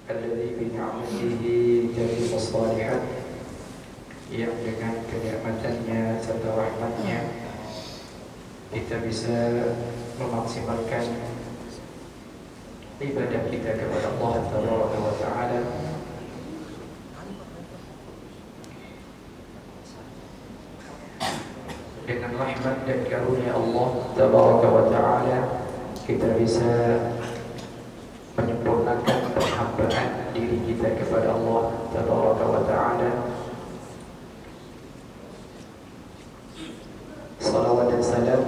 alladzi bi ni'matihi tatimmu shalihat, yang dengan kenikmatannya serta rahmatnya kita bisa memaksimalkan ibadah kita kepada Allah Tabaraka wa Ta'ala dengan rahmat dan karunia Allah Tabaraka wa Ta'ala. Kita bisa menyempurnakan penghambaan diri kita kepada Allah Tabaraka wa Ta'ala. Salawat dan salam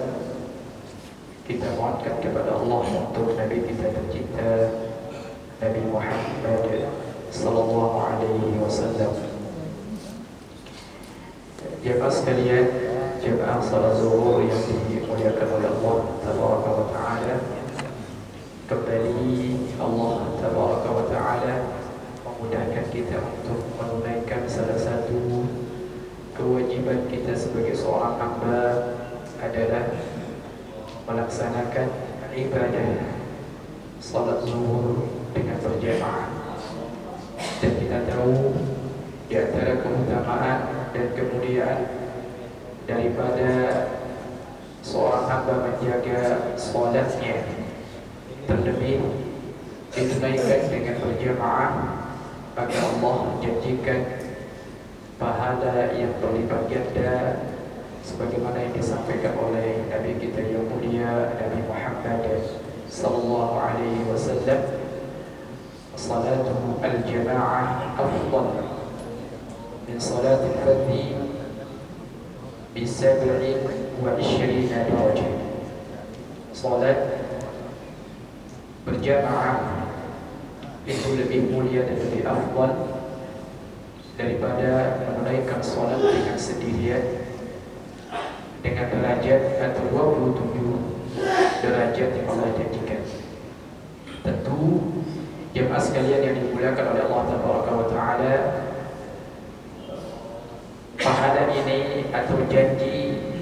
kita mohonkan kepada Allah untuk Nabi kita tercinta, Nabi Muhammad sallallahu alaihi wasallam. Jemaah sekalian, jemaah salat zuhur yang dimuliakan oleh Allah Tabaraka wa Ta'ala, kembali Allah Tabaraka wa Ta'ala memudahkan kita untuk menunaikan salah satu kewajiban kita sebagai seorang hamba, adalah melaksanakan ibadah salat zuhur dengan berjamaah. Dan kita tahu di antara keutamaan dan kemuliaan daripada seorang hamba menjaga salatnya, terlebih ditunaikan dengan berjamaah, maka Allah janjikan pahala yang berlipat ganda sebagaimana yang disampaikan oleh Nabi kita yang mulia Nabi Muhammad sallallahu alaihi wasallam, salatu al-jama'ah afdal min salatil fardhi bi 27 darajah. Salat berjamaah itu lebih mulia dan lebih afdal daripada menunaikan salat dengan sendirian dengan derajat atau 27 derajat yang Allah janjikan. Tentu jemaah sekalian yang dimuliakan oleh Allah Tabaraka wa Ta'ala, pahala ini atau janji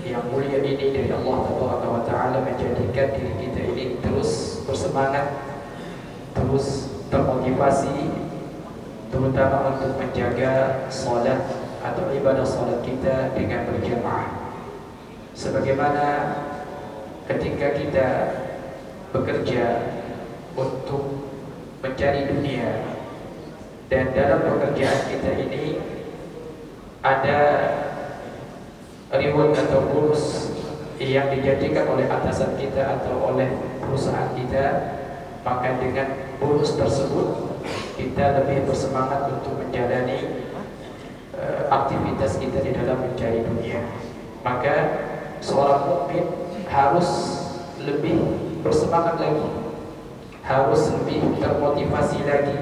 yang mulia ini dari Allah Tabaraka wa Ta'ala menjadikan diri kita ini terus bersemangat, terus termotivasi, terutama untuk menjaga salat atau ibadah salat kita dengan berjamaah. Sebagaimana ketika kita bekerja untuk mencari dunia, dan dalam pekerjaan kita ini ada reward atau bonus yang dijanjikan oleh atasan kita atau oleh perusahaan kita, maka dengan bonus tersebut kita lebih bersemangat untuk menjalani aktivitas kita di dalam mencari dunia. Maka seorang mukmin harus lebih bersemangat lagi, harus lebih termotivasi lagi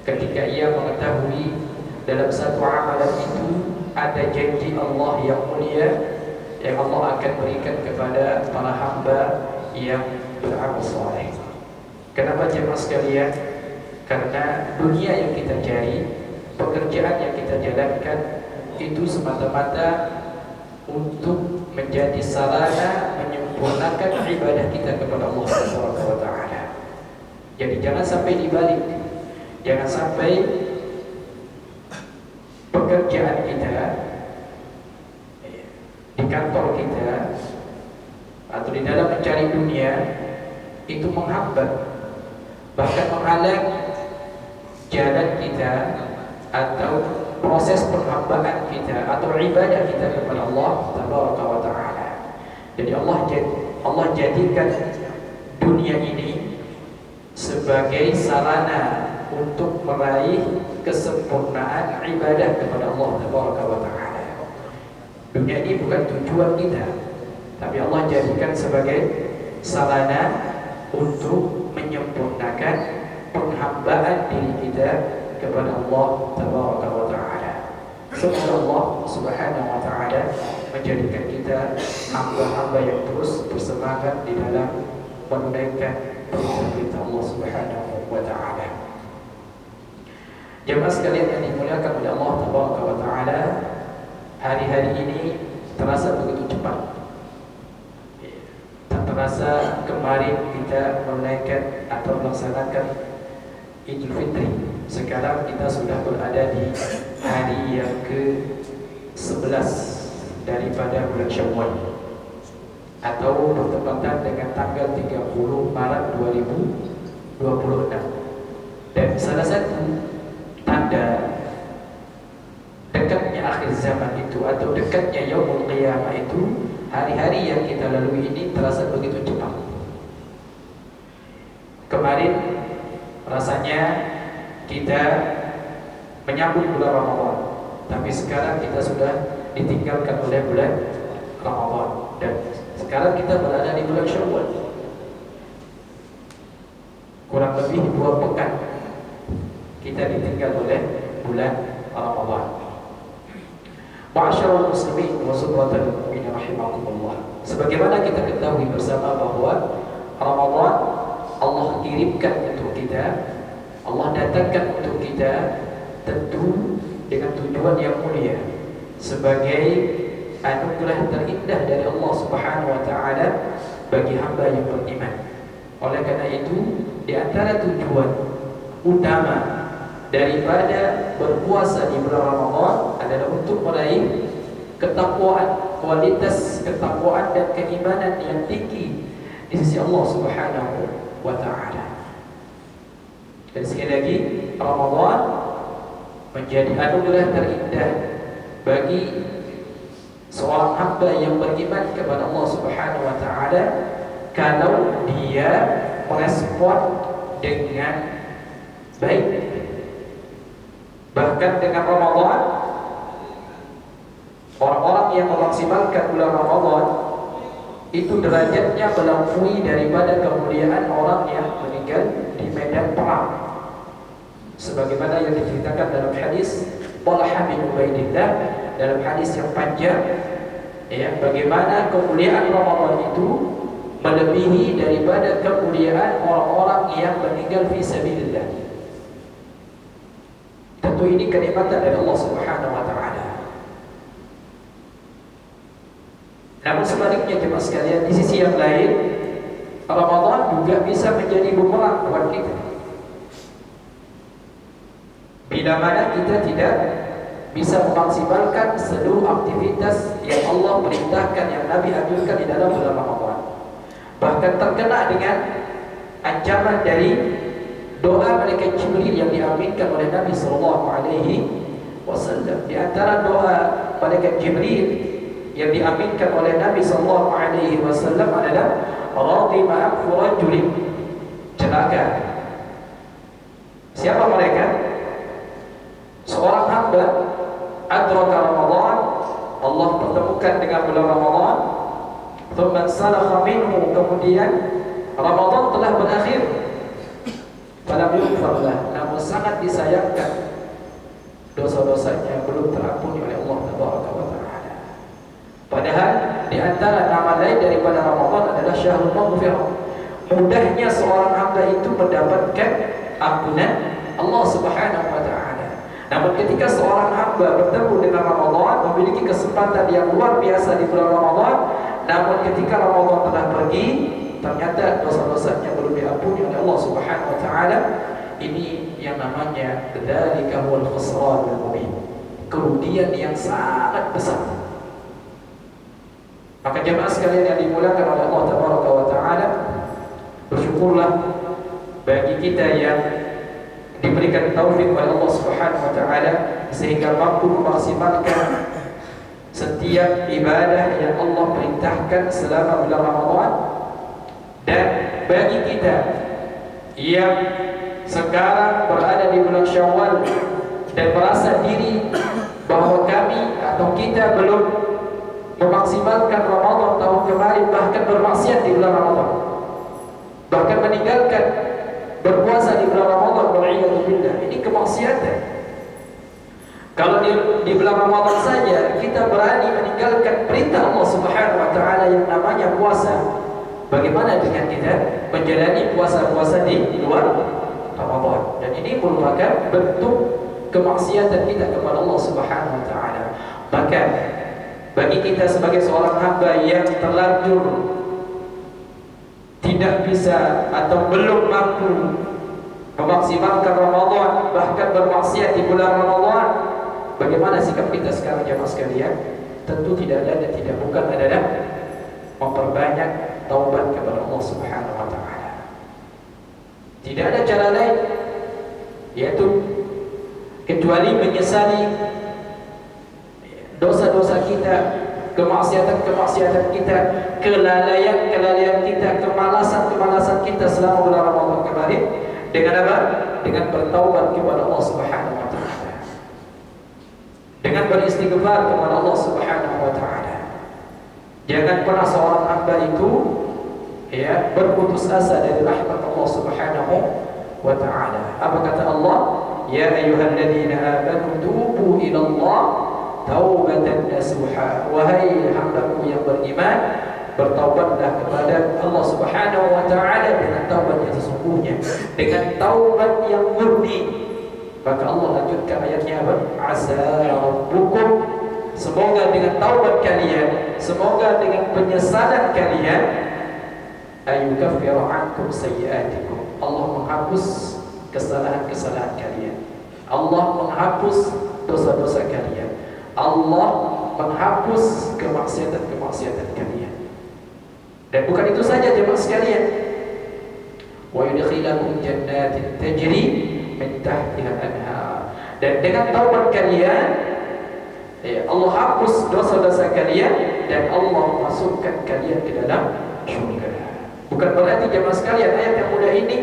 ketika ia mengetahui dalam satu amalan itu ada janji Allah yang mulia yang Allah akan berikan kepada para hamba yang beramal saleh. Kenapa jemaah sekalian? Karena dunia yang kita cari, pekerjaan yang kita jalankan itu semata-mata untuk menjadi sarana menyempurnakan ibadah kita kepada Allah Subhanahu wa Ta'ala. Jadi jangan sampai dibalik, jangan sampai pekerjaan kita di kantor kita atau di dalam mencari dunia itu menghambat, bahkan menghalang jalan kita atau proses penghambaan kita atau ibadah kita kepada Allah Tabaraka wa Ta'ala. Jadi Allah jadikan dunia ini sebagai sarana untuk meraih kesempurnaan ibadah kepada Allah Tabaraka wa Ta'ala. Dunia ini bukan tujuan kita, tapi Allah jadikan sebagai sarana untuk menyempurnakan penghambaan diri kita kepada Allah Tabaraka wa Ta'ala. Semoga Allah Subhanahu wa Ta'ala menjadikan kita hamba-hamba yang terus bersemangat di dalam menunaikan perintah Allah Subhanahu wa Ta'ala. Jemaah sekalian yang dimuliakan oleh Allah Tabaraka wa Ta'ala, hari-hari ini terasa begitu cepat. Tak terasa kemarin kita menunaikan atau melaksanakan Idul Fitri. Sekarang kita sudah berada di hari yang ke-11 daripada bulan Syawal, atau bertepatan dengan tanggal 30 Maret 2026. Dan salah satu tanda dekatnya akhir zaman itu atau dekatnya Yaumul Qiyamah itu, hari-hari yang kita lalui ini terasa begitu cepat. Kemarin rasanya kita menyambut bulan Ramadan, tapi sekarang kita sudah ditinggalkan oleh bulan Ramadan, dan sekarang kita berada di bulan Syawal. Kurang lebih 2 pekan kita ditinggal oleh bulan Ramadan. Ma'asyiral muslimin wa subhanallahi mu'minin rahimakumullah. Sebagaimana kita ketahui bersama bahwa Ramadan Allah kirimkan untuk kita, Allah datangkan untuk kita, tentu dengan tujuan yang mulia, sebagai anugerah terindah dari Allah Subhanahu wa taala bagi hamba yang beriman. Oleh karena itu, di antara tujuan utama daripada berpuasa di bulan Ramadan adalah untuk meraih ketakwaan, kualitas ketakwaan dan keimanan yang tinggi di sisi Allah Subhanahu wa taala. Dan sekali lagi, Ramadan menjadi anugerah terindah bagi seorang hamba yang beriman kepada Allah Subhanahu wa taala kalau dia merespon dengan baik. Bahkan dengan Ramadan, orang-orang yang memaksimalkan bulan Ramadan itu derajatnya melampaui daripada kemuliaan orang yang meninggal di medan perang. Sebagaimana yang diceritakan dalam hadis Talha bin Ubaidillah, dalam hadis yang panjang, ya, bagaimana kemuliaan Ramadan itu melebihi daripada kemuliaan orang-orang yang meninggal fi sabilillah. Tentu ini kenikmatan dari Allah Subhanahu wa taala. Namun sebaliknya jemaah sekalian, di sisi yang lain, Ramadan juga bisa menjadi bumerang buat kita. Bila mana kita tidak bisa memaksimalkan seluruh aktivitas yang Allah perintahkan, yang Nabi anjurkan di dalam bulan Ramadan, bahkan terkena dengan ancaman dari doa malaikat Jibril yang diaminkan oleh Nabi sallallahu alaihi wasallam. Di antara doa malaikat Jibril yang diaminkan oleh Nabi sallallahu alaihi wasallam adalah radima anfu rajulin. Celaka. Siapa mereka? Seorang hamba adraka Ramadan, Allah pertemukan dengan bulan Ramadan, thumma salakha minhu, kemudian Ramadan telah berakhir, falam yughfar lah, namun sangat disayangkan dosa-dosanya belum terampuni oleh Allah Tabaraka wa taala. Padahal di antara nama lain daripada Ramadan adalah syahrul maghfirah. Mudahnya seorang hamba itu mendapatkan ampunan Allah Subhanahu wa taala. Namun ketika seorang hamba bertemu dengan Ramadan, memiliki kesempatan yang luar biasa di bulan Ramadan, namun ketika Ramadan telah pergi, ternyata dosa-dosanya belum diampuni oleh Allah Subhanahu wa taala. Ini yang namanya dzalika huwal khusranul mubin, kerugian yang sangat besar. Maka jemaah sekalian yang dimuliakan oleh Allah Tabaraka wa taala, bersyukurlah bagi kita yang diberikan taufik oleh Allah Subhanahu wa taala sehingga mampu memaksimalkan setiap ibadah yang Allah perintahkan selama bulan Ramadan. Dan bagi kita yang sekarang berada di bulan Syawal dan merasa diri bahwa kami atau kita belum memaksimalkan Ramadan tahun kemarin, bahkan bermaksiat di bulan Ramadan, bahkan meninggalkan berpuasa di bulan Ramadan, wal'iyadzubillah, ini kemaksiatan. Kalau di bulan Ramadan saja kita berani meninggalkan perintah Allah Subhanahu wa taala yang namanya puasa, bagaimana dengan kita menjalani puasa-puasa di luar Ramadan? Dan ini merupakan bentuk kemaksiatan kita kepada Allah Subhanahu wa taala. Maka bagi kita sebagai seorang hamba yang terlanjur tidak bisa atau belum mampu memaksimalkan Ramadan, bahkan bermaksiat di bulan Ramadan. Bagaimana sikap kita sekarang jemaah sekalian? Tentu tidak ada dan tidak bukan adalah memperbanyak taubat kepada Allah Subhanahu wa taala. Tidak ada cara lain yaitu kecuali menyesali dosa-dosa kita, kemaksiatan-kemaksiatan kita, kelalaian-kelalaian kita, kemalasan-kemalasan kita selama bulan Ramadan kemarin. Dengan apa? Dengan bertaubat kepada Allah Subhanahu wa taala. Dengan beristighfar kepada Allah Subhanahu wa taala. Jangan pernah seorang hamba itu berputus asa dari rahmat Allah Subhanahu wa taala. Apa kata Allah? Ya ayyuhalladzina amanu tubu ila Allah taubatan nasuha. Wahai hambaku yang beriman, bertaubatlah kepada Allah Subhanahu wa taala dengan taubat yang sesungguhnya, dengan taubat yang murni. Maka Allah lanjutkan ayatnya apa? Asa rabbukum, semoga dengan taubat kalian, semoga dengan penyesalan kalian, ayyukaffira ankum sayyi'atikum, Allah menghapus kesalahan-kesalahan kalian, Allah menghapus dosa-dosa kalian, Allah menghapus kemaksiatan-kemaksiatan kalian. Dan bukan itu saja jemaah sekalian, wa yudkhilakum jannatin tajri min tahtiha al-anhar, dan dengan taubat kalian Allah hapus dosa-dosa kalian dan Allah masukkan kalian ke dalam surga. Bukan berarti jemaah sekalian ayat yang mudah ini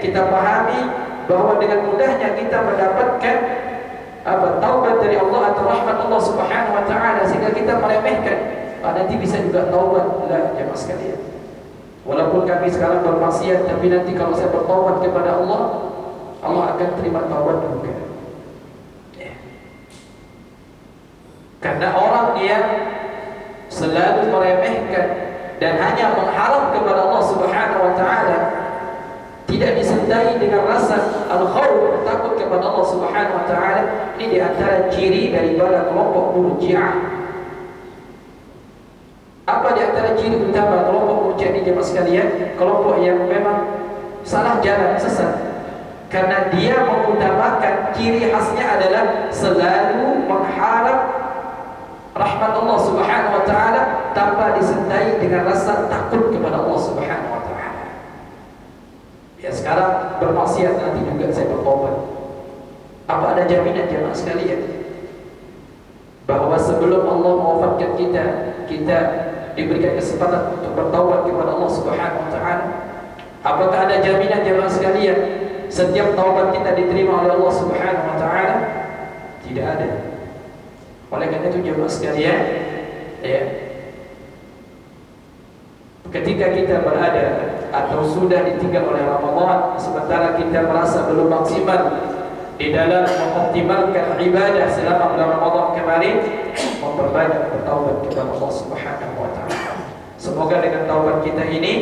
kita pahami bahwa dengan mudahnya kita mendapatkan taubat dari Allah atau rahmat Allah Subhanahu wa taala sehingga kita meremehkan nanti bisa juga taubat. Lah jemaah sekalian, walaupun kami sekarang bermaksiat, tapi nanti kalau saya bertaubat kepada Allah, Allah akan terima taubat juga. Karena orang yang selalu meremehkan dan hanya mengharap kepada Allah Subhanahu wa taala, tidak disertai dengan rasa al-khauf, takut kepada Allah Subhanahu wa taala, ini di antara ciri daripada kelompok Murji'ah. Apa di antara ciri utama kelompok Murji'ah ini jemaah sekalian? Kelompok yang memang salah jalan, sesat. Karena dia mengutamakan, ciri khasnya adalah selalu mengharap rahmat Allah Subhanahu wa taala tanpa disertai dengan rasa takut kepada Allah Subhanahu wa taala. Ya sekarang bermaksiat, nanti juga saya bertobat. Apa ada jaminan jemaah sekalian bahwa sebelum Allah mewafatkan kita diberikan kesempatan untuk bertaubat kepada Allah Subhanahu wa taala? Apakah ada jaminan jemaah sekalian setiap taubat kita diterima oleh Allah Subhanahu wa taala? Tidak ada. Oleh karena itu jemaah sekalian, ketika kita berada atau sudah ditinggal oleh Ramadan, sementara kita merasa belum maksimal di dalam mengoptimalkan ibadah selama bulan Ramadan kemarin, memperbanyak bertaubat kepada Allah Subhanahu wa taala. Semoga dengan taubat kita ini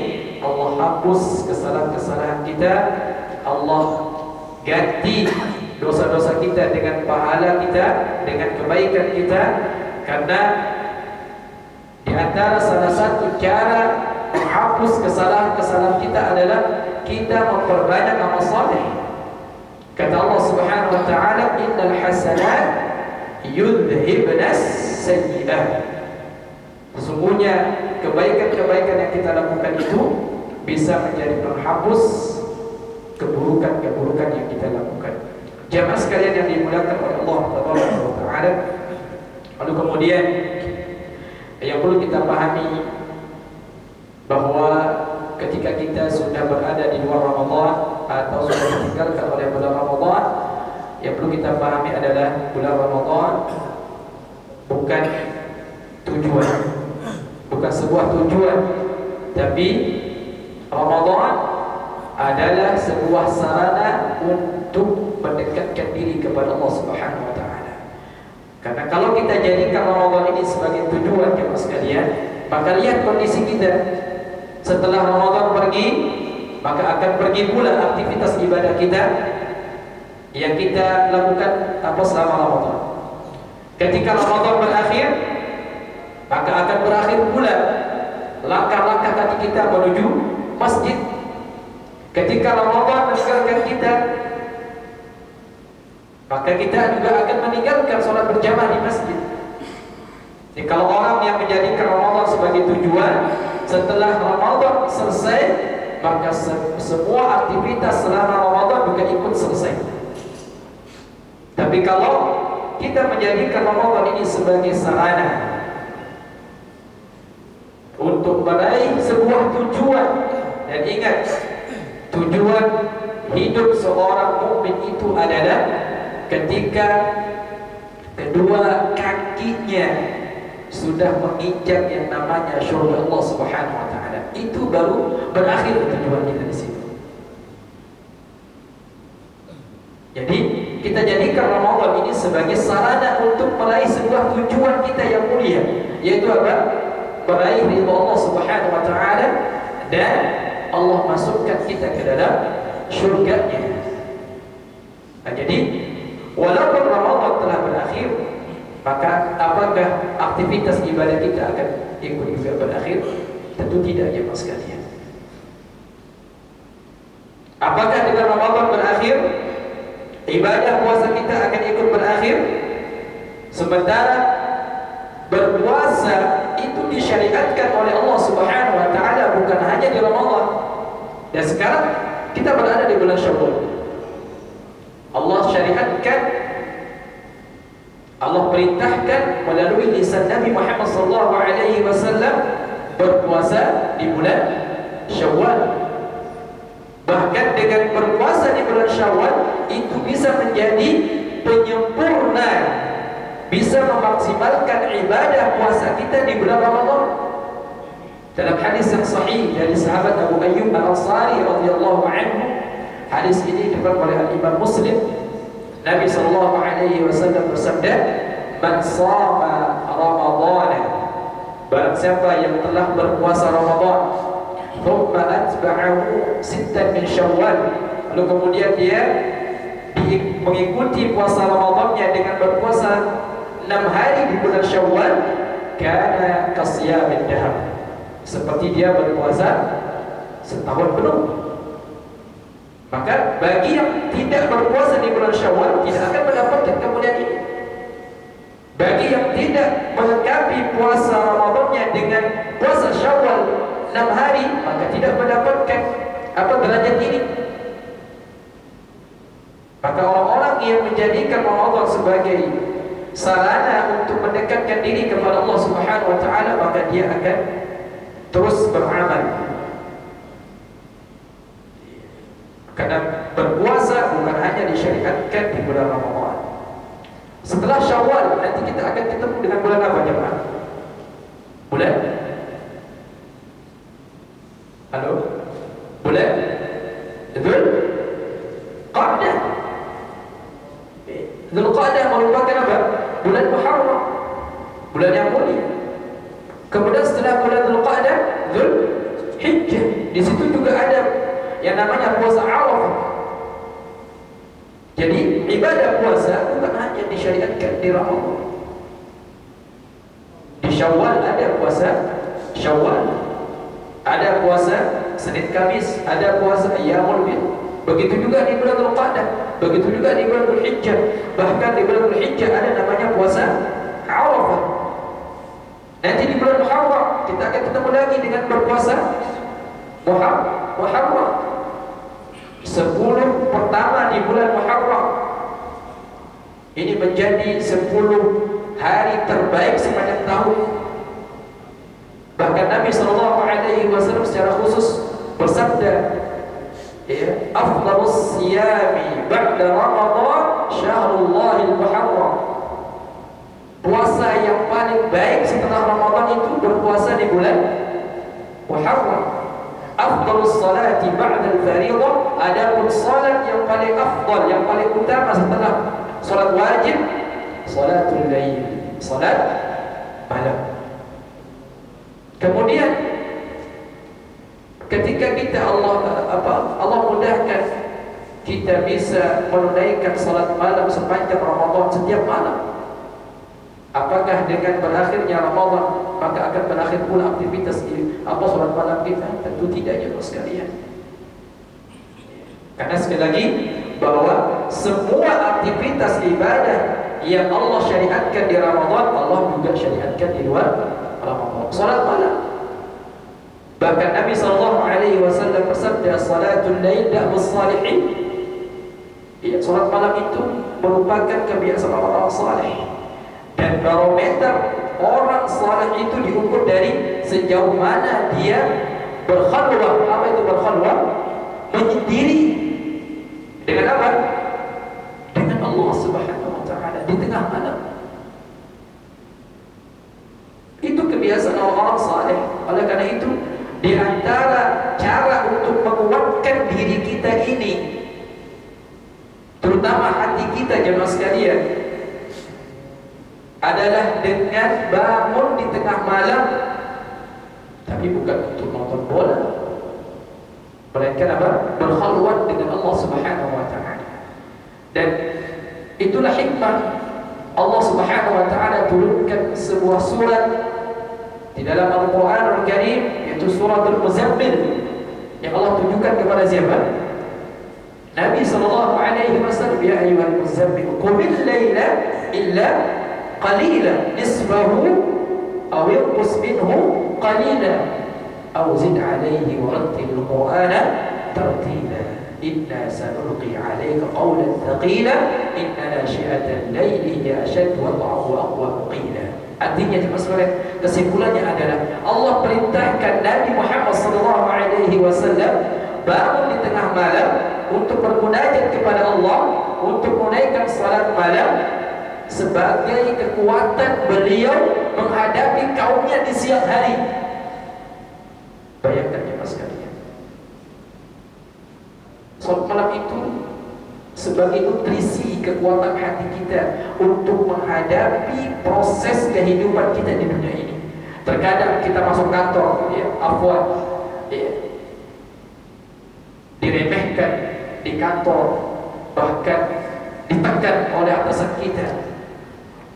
Allah hapus kesalahan-kesalahan kita, Allah ganti dosa-dosa kita dengan pahala kita, dengan kebaikan kita. Karena di antara salah satu cara menghapus kesalahan-kesalahan kita adalah kita memperbanyak amal saleh. Kata Allah Subhanahu wa taala, innal hasanat yudhhibnas sayyi'at. Sesungguhnya kebaikan-kebaikan yang kita lakukan itu bisa menjadi penghapus keburukan-keburukan yang kita lakukan. Jamaah sekalian yang dimuliakan oleh Allah Taala. Lalu kemudian yang perlu kita pahami bahwa ketika kita sudah berada di luar Ramadan atau sudah ditinggalkan oleh bulan Ramadan, yang perlu kita pahami adalah bulan Ramadan bukan tujuan, bukan sebuah tujuan, tapi Ramadan adalah sebuah sarana untuk mendekatkan diri kepada Allah Subhanahu wa taala. Karena kalau kita jadikan Ramadan ini sebagai tujuan jemaah sekalian, maka lihat kondisi kita setelah Ramadan pergi, maka akan pergi pula aktivitas ibadah kita yang kita lakukan selama Ramadan. Ketika Ramadan berakhir, maka akan berakhir pula langkah-langkah kaki kita menuju masjid. Ketika Ramadan meninggalkan kita, maka kita juga akan meninggalkan sholat berjamaah di masjid. Jadi kalau orang yang menjadikan Ramadan sebagai tujuan, setelah Ramadan selesai, maka semua aktivitas selama Ramadan juga ikut selesai. Tapi kalau kita menjadikan Ramadan ini sebagai sarana untuk meraih sebuah tujuan, dan ingat, tujuan hidup seorang mukmin itu adalah ketika kedua kakinya sudah menginjak yang namanya syurga Allah Subhanahu wa taala. Itu baru berakhir tujuan kita di situ. Jadi kita jadikan Ramadan ini sebagai sarana untuk meraih sebuah tujuan kita yang mulia, yaitu apa? Meraih ridha Allah Subhanahu wa taala dan Allah masukkan kita ke dalam syurga-Nya. Nah, jadi walaupun Ramadan telah berakhir, maka apakah aktivitas ibadah kita akan ikut juga berakhir? Tentu tidak, ya mas sekalian. Apakah dengan Ramadan berakhir, ibadah puasa kita akan ikut berakhir? Sementara berpuasa itu disyariatkan oleh Allah Subhanahu wa taala bukan hanya di Ramadan. Dan sekarang kita berada di bulan Syawal. Allah syariatkan, Allah perintahkan melalui lisan Nabi Muhammad sallallahu alaihi wasallam berpuasa di bulan Syawal. Bahkan dengan berpuasa di bulan Syawal itu bisa menjadi penyempurna, bisa memaksimalkan ibadah puasa kita di bulan Ramadan. Dalam hadis yang sahih dari sahabat Abu Ayyub Al-Ansari radhiyallahu anhu, hadis ini diriwayatkan oleh Imam Muslim, Nabi sallallahu alaihi wasallam bersabda, "Man shama Ramadan," barang siapa yang telah berpuasa Ramadan, thumma atba'ahu sittan min Syawal, lalu kemudian dia mengikuti puasa Ramadannya dengan berpuasa 6 hari di bulan Syawal, kana kasiyamid dahr, seperti dia berpuasa setahun penuh. Maka bagi yang tidak berpuasa di bulan Syawal tidak akan mendapatkan kemuliaan ini. Bagi yang tidak melengkapi puasa Ramadannya dengan puasa Syawal 6 hari, maka tidak mendapatkan derajat ini. Maka orang-orang yang menjadikan Ramadan sebagai sarana untuk mendekatkan diri kepada Allah Subhanahu wa taala, maka dia akan terus beramal. Karena berpuasa bukan hanya disyariatkan di bulan Ramadan. Setelah Syawal nanti kita akan ketemu dengan bulan apa, jemaah? Bulan? Halo? Bulan? Betul? Qa'dah. Dzulqa'dah merupakan apa? Bulan Muharram, bulan yang mulia. Kemudian setelah bulan Dzulqa'dah, Dzulhijjah. Di situ juga ada yang namanya puasa Arafah. Jadi ibadah puasa bukan hanya disyariatkan di Ramadan. Di Syawal ada puasa Syawal, ada puasa Senin Kamis, ada puasa Ayyamul Bid. Begitu juga di bulan Dzulqa'dah, begitu juga di bulan Dzulhijjah. Bahkan di bulan Dzulhijjah ada namanya puasa Arafah. Nanti di bulan Muharram kita akan ketemu lagi dengan berpuasa Muharram. 10 pertama di bulan Muharram ini menjadi 10 hari terbaik sepanjang tahun. Bahkan Nabi sallallahu alaihi wasallam secara khusus bersabda, ya, afdhalus siyami ba'da Ramadan syahrullahil Muharram. Puasa yang paling baik setelah Ramadan itu berpuasa di bulan Muharram. Afdhalus salati ba'da al-fariḍah, adapun salat yang paling afdal, yang paling utama setelah salat wajib, salatul lail, salat malam. Kemudian ketika kita Allah mudahkan kita bisa menunaikan salat malam sepanjang Ramadan setiap malam, apakah dengan berakhirnya Ramadan maka akan berakhir pula aktivitas salat malam kita? Tentu tidak, jemaah sekalian. Karena sekali lagi bahwa semua aktivitas ibadah yang Allah syariatkan di Ramadan, Allah juga syariatkan di luar Ramadan. Salat malam, bahkan Nabi SAW bersabda, salatul lail da'bus salihin. Ya, salat malam itu merupakan kebiasaan orang saleh, dan barometer orang saleh itu diukur dari sejauh mana dia berkhalwah. Apa itu berkhalwah? Menyendiri. Dengan apa? Dengan Allah Subhanahu wa ta'ala di tengah malam. Itu kebiasaan orang saleh. Oleh karena itu, di antara cara untuk menguatkan diri kita ini, terutama hati kita jemaah sekalian, adalah dengan bangun di tengah malam, tapi bukan untuk nonton bola, melainkan apa? Berkhalwat dengan Allah Subhanahu wa ta'ala. Dan itulah hikmah Allah Subhanahu wa ta'ala turunkan sebuah surat di dalam Al-Quran Al-Karim, yaitu surat Al-Muzammil, yang Allah tunjukkan kepada siapa? Nabi SAW. Ya ayyuhal muzammil qumil laila illa qalila nisfahu aw yanqus minhu qalila aw zid alayhi wa rattil Qur'ana tartila inna sanulqi alayka qawlan thaqila inna nashi'atal layli hiya ashaddu wat'an wa aqwa qila. Artinya kesimpulannya adalah Allah perintahkan Nabi Muhammad SAW bangun di tengah malam untuk bermunajat kepada Allah, untuk menunaikan salat malam sebagai kekuatan beliau menghadapi kaumnya di siang hari. Bayangkan jemaah sekalian, salat malam itu sebagai nutrisi kekuatan hati kita untuk menghadapi proses kehidupan kita di dunia ini. Terkadang kita masuk kantor, ya, afwan, ya, diremehkan di kantor, bahkan ditekan oleh atasan kita.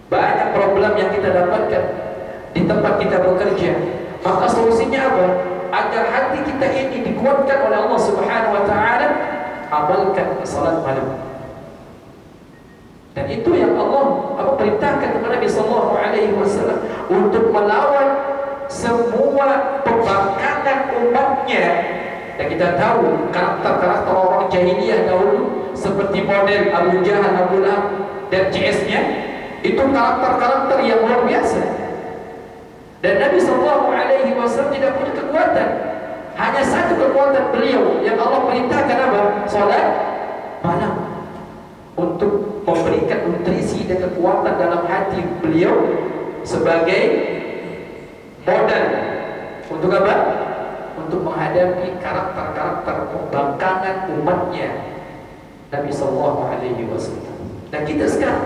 Banyak problem yang kita dapatkan di tempat kita bekerja. Maka solusinya apa? Agar hati kita ini dikuatkan oleh Allah Subhanahu wa ta'ala, amalkan salat malam. Dan itu yang Allah perintahkan kepada Nabi sallallahu alaihi wasallam untuk melawan semua pembangkangan umatnya. Dan kita tahu karakter-karakter orang jahiliyah dahulu, seperti model Abu Jahal, Abu Lahab dan CS-nya, itu karakter-karakter yang luar biasa. Dan Nabi SAW tidak punya kekuatan. Hanya satu kekuatan beliau yang Allah perintahkan apa? Salat malam, untuk memberikan nutrisi dan kekuatan dalam hati beliau sebagai modal untuk apa? Untuk menghadapi karakter-karakter pembangkangan umatnya Nabi Sallallahu Alaihi Wasallam. Dan kita sekarang,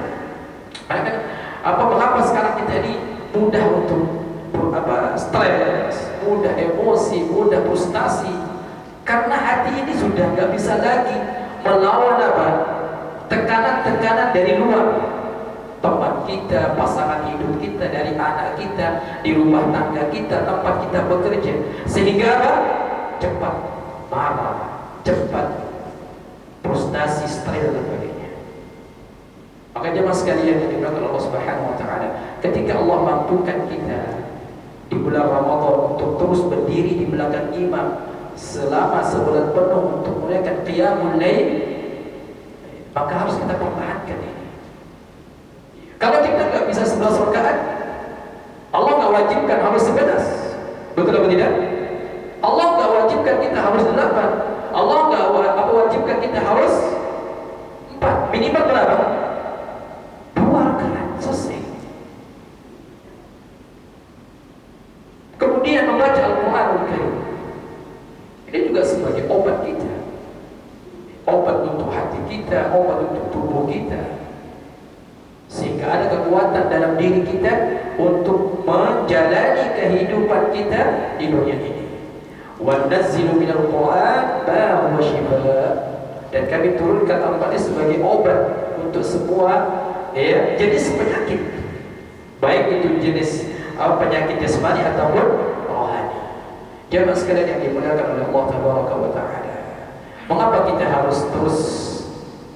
mengapa sekarang kita ini mudah untuk stres, mudah emosi, mudah frustasi? Karena hati ini sudah nggak bisa lagi melawan tekanan-tekanan dari luar. Tempat kita, pasangan hidup kita, dari anak kita, di rumah tangga kita, tempat kita bekerja, sehingga cepat marah, cepat frustasi, stres dan sebagainya. Maka jemaah sekalian yang dimuliakan Allah Subhanahu wa ta'ala, ketika Allah mampukan kita di bulan Ramadan untuk terus berdiri di belakang imam selama sebulan penuh untuk menunaikan qiyamul lail, maka harus kita pertahankan ini. Kalau kita nggak bisa 11 rakaat, Allah nggak wajibkan harus 11, betul atau tidak? Allah nggak wajibkan kita harus 8, Allah nggak wajibkan kita harus 4, minimal berapa? 2 rakaat, selesai. Kemudian membaca Al-Quranul Karim, ini juga sebagai obat kita, obat untuk hati kita, obat untuk tubuh kita, sehingga ada kekuatan dalam diri kita untuk menjalani kehidupan kita di dunia ini. Wa nazzilu minal Qur'an ma huwa shifaa, dan kami turunkan Al-Quran sebagai obat untuk semua jenis penyakit, baik itu jenis penyakit jasmani ataupun rohani. Jemaah sekalian yang dimuliakan oleh Allah Tabaraka wa Ta'ala, Mengapa kita harus terus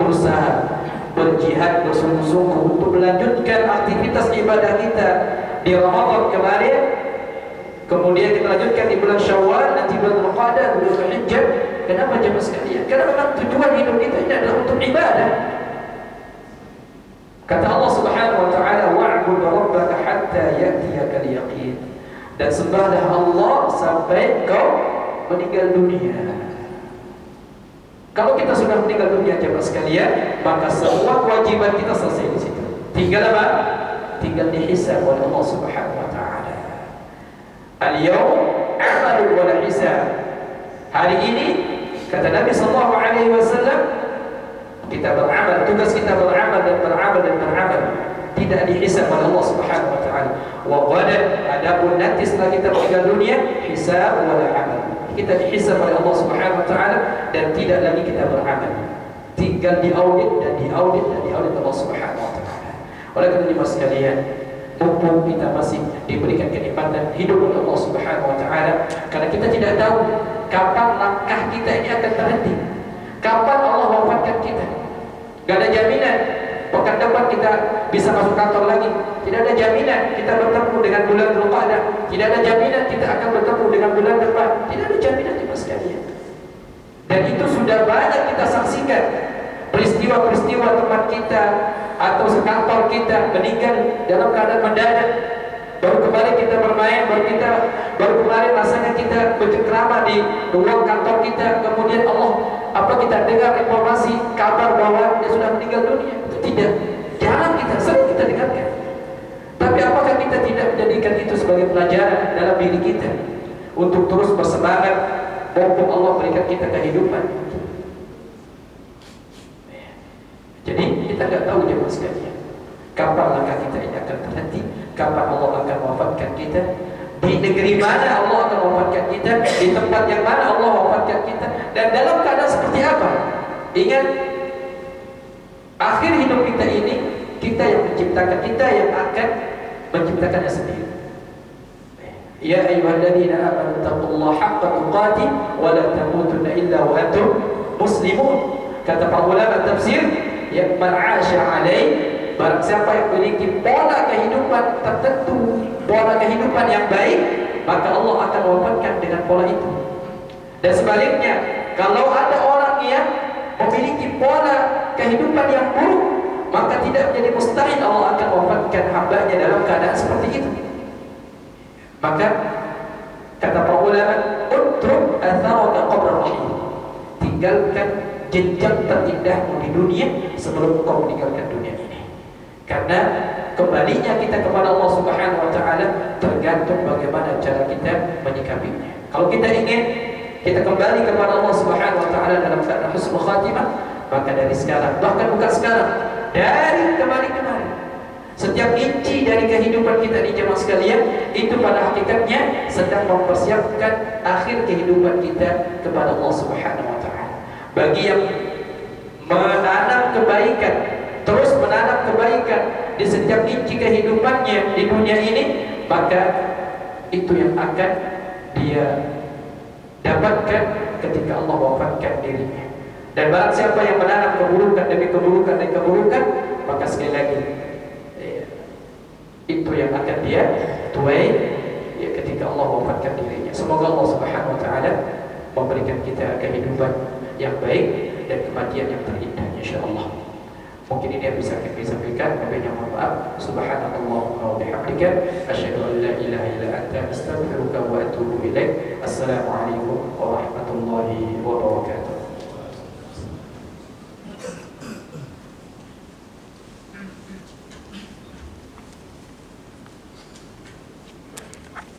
berusaha berjihad bersungguh-sungguh untuk melanjutkan aktivitas ibadah kita di Ramadan kemarin, kemudian kita lanjutkan di bulan Syawal, nanti bulan Dzulqa'dah, bulan Dzulhijjah? Kenapa jemaah sekalian? Karena memang tujuan hidup kita ini adalah untuk ibadah. Kata Allah Subhanahu wa taala, wa'bud rabbaka hatta ya'tiyakal yaqin. Dan sembahlah Allah sampai kau meninggal dunia. Kalau kita sudah meninggal dunia jemaah sekalian, maka semua kewajiban kita selesai di situ. Tinggal apa? Tinggal dihisab oleh Allah Subhanahu wa taala. Al-yawm a'malu wa la hisab. Hari ini kata Nabi sallallahu alaihi wasallam, kita beramal, tugas kita beramal dan beramal dan beramal, tidak dihisab oleh Allah Subhanahu wa taala. Wa ghadan, adapun nanti setelah kita meninggal dunia, hisab wa la amal. Kita dihisab oleh Allah Subhanahu wa taala dan tidak lagi kita beramal. Tinggal diaudit dan diaudit dan diaudit Allah Subhanahu wa taala. Oleh karena itu sekalian, mumpung kita masih diberikan kenikmatan hidup oleh Allah Subhanahu wa taala, karena kita tidak tahu kapan langkah kita ini akan terhenti. Kapan Allah wafatkan kita? Gak ada jaminan pekan depan kita bisa masuk kantor lagi. Tidak ada jaminan kita bertemu dengan bulan Dzulqa'dah. Tidak ada jaminan kita akan bertemu dengan bulan depan. Tidak ada jaminan juga sekalian. Dan itu sudah banyak kita saksikan. Peristiwa-peristiwa teman kita atau sekantor kita meninggal dalam keadaan mendadak. Baru kemarin kita bermain, baru kemarin rasanya kita bercengkrama di ruang kantor kita, kemudian kita dengar informasi kabar bahwa dia sudah meninggal dunia. Itu tidak, jangan kita sering kita dengarkan. Tapi apakah kita tidak menjadikan itu sebagai pelajaran dalam diri kita untuk terus bersemangat mumpung Allah berikan kita kehidupan? Jadi kita nggak tahu jemaah sekalian, kapan langkah kita ini akan terhenti, kapan Allah akan wafatkan kita, di negeri mana Allah akan wafatkan kita, di tempat yang mana Allah wafatkan kita, dan dalam keadaan seperti apa. Ingat, akhir hidup kita ini kita yang menciptakan, kita yang akan menciptakannya sendiri. Ya ayyuhalladzina amanu taqullaha haqqa tuqatih wa la tamutunna illa wa antum muslimun. Kata para ulama tafsir, ya man 'asha 'alaihi, barang siapa yang memiliki pola kehidupan tertentu, pola kehidupan yang baik, maka Allah akan wafatkan dengan pola itu. Dan sebaliknya, kalau ada orang yang memiliki pola kehidupan yang buruk, maka tidak menjadi mustahil Allah akan wafatkan hambanya dalam keadaan seperti itu. Maka kata para ulama, utruk atharaka qabla rahim, tinggalkan jejak terindahmu di dunia sebelum kau meninggalkan dunia ini. Karena kembalinya kita kepada Allah Subhanahu wa taala tergantung bagaimana cara kita menyikapinya. Kalau kita ingin kita kembali kepada Allah Subhanahu wa taala dalam keadaan husnul khatimah, maka dari sekarang, bahkan bukan sekarang, dari kemarin-kemarin, setiap inci dari kehidupan kita di jemaah sekalian itu pada hakikatnya sedang mempersiapkan akhir kehidupan kita kepada Allah Subhanahu wa taala. Bagi yang menanam kebaikan, terus menanam kebaikan di setiap inci kehidupannya di dunia ini, maka itu yang akan dia dapatkan ketika Allah wafatkan dirinya. Dan barang siapa yang menanam keburukan demi keburukan dan keburukan, maka sekali lagi itu yang akan dia tuai ya, ketika Allah wafatkan dirinya. Semoga Allah Subhanahu wa taala memberikan kita kehidupan yang baik dan kematian yang terindah insyaallah. Mungkin ini yang bisa kami sampaikan. Wabillahi maaf. Subhanallahumma wa bihamdika asyhadu an la ilaha illa anta astaghfiruka wa atubu ilaik. Assalamualaikum warahmatullahi wabarakatuh.